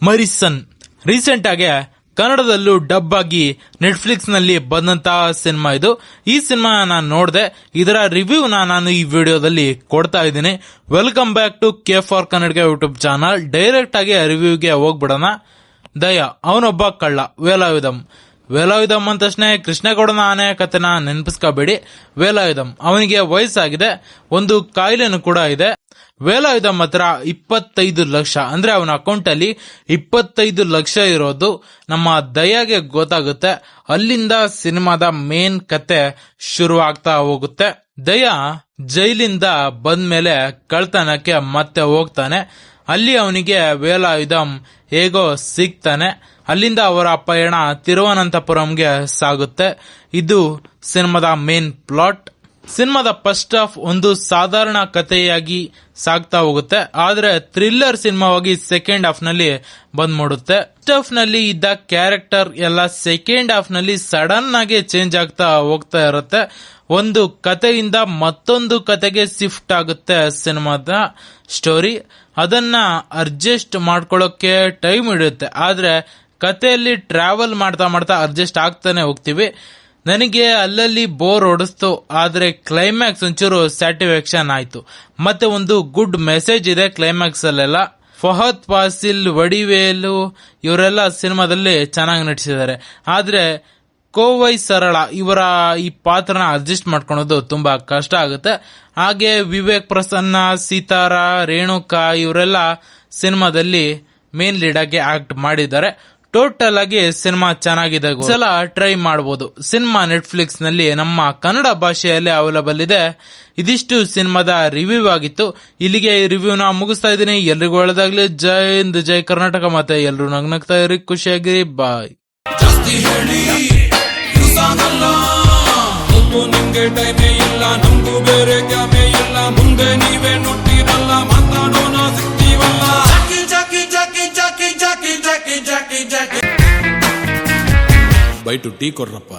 ಮರಿಸನ್ recent ಆಗಿ ಕನ್ನಡದಲ್ಲೂ dub ಆಗಿ ನೆಟ್ಫ್ಲಿಕ್ಸ್ ನಲ್ಲಿ ಬಂದಂತಹ ಸಿನಿಮಾ ಇದು. ಈ ಸಿನಿಮಾ ನಾನು ನೋಡಿದೆ, ಇದರ ರಿವ್ಯೂನ ನಾನು ಈ ವಿಡಿಯೋದಲ್ಲಿ ಕೊಡ್ತಾ ಇದ್ದೀನಿ. Welcome back to KFR Kannada YouTube channel. Direct ಆಗಿ ರಿವ್ಯೂಗೆ ಹೋಗ್ಬಿಡೋಣ. ದಯಾ ಅವನೊಬ್ಬ ಕಳ್ಳ. ವೇಲಾಯುಧಂ ಅಂದ ತಕ್ಷಣ ಕೃಷ್ಣಗೌಡನ ಆನೆ ಕಥೆನ ನೆನಪಿಸ್ಕೋಬೇಡಿ. ವೇಲಾಯುಧಂ ಅವನಿಗೆ ವಯಸ್ಸಾಗಿದೆ, ಒಂದು ಕಾಯಿಲೆನೂ ಕೂಡ ಇದೆ. ವೇಲಾಯುಧಂ ಹತ್ರ 25 ಲಕ್ಷ ಅಂದ್ರೆ ಅವನ ಅಕೌಂಟ್ ಅಲ್ಲಿ 25 ಲಕ್ಷ ಇರೋದು ನಮ್ಮ ದಯಾಗೆ ಗೊತ್ತಾಗುತ್ತೆ. ಅಲ್ಲಿಂದ ಸಿನಿಮಾದ ಮೇನ್ ಕತೆ ಶುರುವಾಗ್ತಾ ಹೋಗುತ್ತೆ. ದಯಾ ಜೈಲಿಂದ ಬಂದ್ಮೇಲೆ ಕಳ್ತನಕ್ಕೆ ಮತ್ತೆ ಹೋಗ್ತಾನೆ. ಅಲ್ಲಿ ಅವನಿಗೆ ವೇಲಾಯುಧಂ ಹೇಗೋ ಸಿಗ್ತಾನೆ. ಅಲ್ಲಿಂದ ಅವರ ಪಯಣ ತಿರುವನಂತಪುರಂಗೆ ಸಾಗುತ್ತೆ. ಇದು ಸಿನಿಮಾದ ಮೇನ್ ಪ್ಲಾಟ್. ಸಿನಿಮಾದ ಫಸ್ಟ್ ಹಾಫ್ ಒಂದು ಸಾಧಾರಣ ಕಥೆಯಾಗಿ ಸಾಗ್ತಾ ಹೋಗುತ್ತೆ, ಆದ್ರೆ ಥ್ರಿಲ್ಲರ್ ಸಿನಿಮಾವಾಗಿ ಸೆಕೆಂಡ್ ಹಾಫ್ ನಲ್ಲಿ ಬಂದ್ ಮಾಡುತ್ತೆ. ಫಸ್ಟ್ ಹಾಫ್ ನಲ್ಲಿ ಇದ್ದ ಕ್ಯಾರೆಕ್ಟರ್ ಎಲ್ಲ ಸೆಕೆಂಡ್ ಹಾಫ್ ನಲ್ಲಿ ಸಡನ್ ಆಗಿ ಚೇಂಜ್ ಆಗ್ತಾ ಹೋಗ್ತಾ ಇರುತ್ತೆ. ಒಂದು ಕಥೆಯಿಂದ ಮತ್ತೊಂದು ಕತೆಗೆ ಶಿಫ್ಟ್ ಆಗುತ್ತೆ ಸಿನಿಮಾದ ಸ್ಟೋರಿ. ಅದನ್ನ ಅಡ್ಜಸ್ಟ್ ಮಾಡ್ಕೊಳ್ಳೋಕೆ ಟೈಮ್ ಹಿಡಿಯುತ್ತೆ, ಆದ್ರೆ ಕಥೆಯಲ್ಲಿ ಟ್ರಾವೆಲ್ ಮಾಡ್ತಾ ಮಾಡ್ತಾ ಅಡ್ಜಸ್ಟ್ ಆಗ್ತಾನೆ ಹೋಗ್ತೀವಿ. ನನಗೆ ಅಲ್ಲಲ್ಲಿ ಬೋರ್ ಹೊಡಿಸ್ತು, ಆದ್ರೆ ಕ್ಲೈಮ್ಯಾಕ್ಸ್ ಒಂಚೂರು ಸ್ಯಾಟಿಸ್ಫ್ಯಾಕ್ಷನ್ ಆಯ್ತು. ಮತ್ತೆ ಒಂದು ಗುಡ್ ಮೆಸೇಜ್ ಇದೆ ಕ್ಲೈಮ್ಯಾಕ್ಸ್ ಅಲ್ಲೆಲ್ಲ. ಫಹದ್ ಫಾಸಿಲ್, ವಡಿವೇಲು ಇವರೆಲ್ಲ ಸಿನಿಮಾದಲ್ಲಿ ಚೆನ್ನಾಗಿ ನಟಿಸಿದ್ದಾರೆ, ಆದ್ರೆ ಕೋವೈ ಸರಳ ಇವರ ಈ ಪಾತ್ರನ ಅಡ್ಜಸ್ಟ್ ಮಾಡ್ಕೊಳೋದು ತುಂಬಾ ಕಷ್ಟ ಆಗುತ್ತೆ. ಹಾಗೆ ವಿವೇಕ್ ಪ್ರಸನ್ನ, ಸೀತಾರ, ರೇಣುಕಾ ಇವರೆಲ್ಲ ಸಿನಿಮಾದಲ್ಲಿ ಮೇನ್ ಲೀಡ್ ಆಗಿ ಆಕ್ಟ್ ಮಾಡಿದ್ದಾರೆ. ಟೋಟಲ್ ಆಗಿ ಸಿನಿಮಾ ಚೆನ್ನಾಗಿದೆ, ಸಲ ಟ್ರೈ ಮಾಡಬಹುದು. ಸಿನಿಮಾ ನೆಟ್ಫ್ಲಿಕ್ಸ್ ನಲ್ಲಿ ನಮ್ಮ ಕನ್ನಡ ಭಾಷೆಯಲ್ಲಿ ಅವೈಲಬಲ್ ಇದೆ. ಇದಿಷ್ಟು ಸಿನಿಮಾದ ರಿವ್ಯೂ ಆಗಿತ್ತು. ಇಲ್ಲಿಗೆ ಈ ರಿವ್ಯೂನ ಮುಗಿಸ್ತಾ ಇದ್ದೀನಿ. ಎಲ್ರಿಗೂ ಒಳ್ಳೆದಾಗ್ಲಿ. ಜೈ ಹಿಂದ್, ಜೈ ಕರ್ನಾಟಕ. ಮತ್ತೆ ಎಲ್ರು ನಗ್ನಗ್ತಾ ಇರಿ, ಖುಷಿಯಾಗಿರಿ. ಬಾಯ್. ನಿಂಗೆ ಟೈಮೇ ಇಲ್ಲ, ನಮಗೂ ಬೇರೆ ಕ್ಯಾಮೇ ಇಲ್ಲ. ಮುಂದೆ ನೀವೇ ನುಟ್ಟಿರಲ್ಲ, ಮಾತಾಡೋಣ ಸಿಗ್ತೀವಲ್ಲ. ಜಾಕಿ ಬೈಟು ಟೀ ಕೊಡ್ರಪ್ಪ.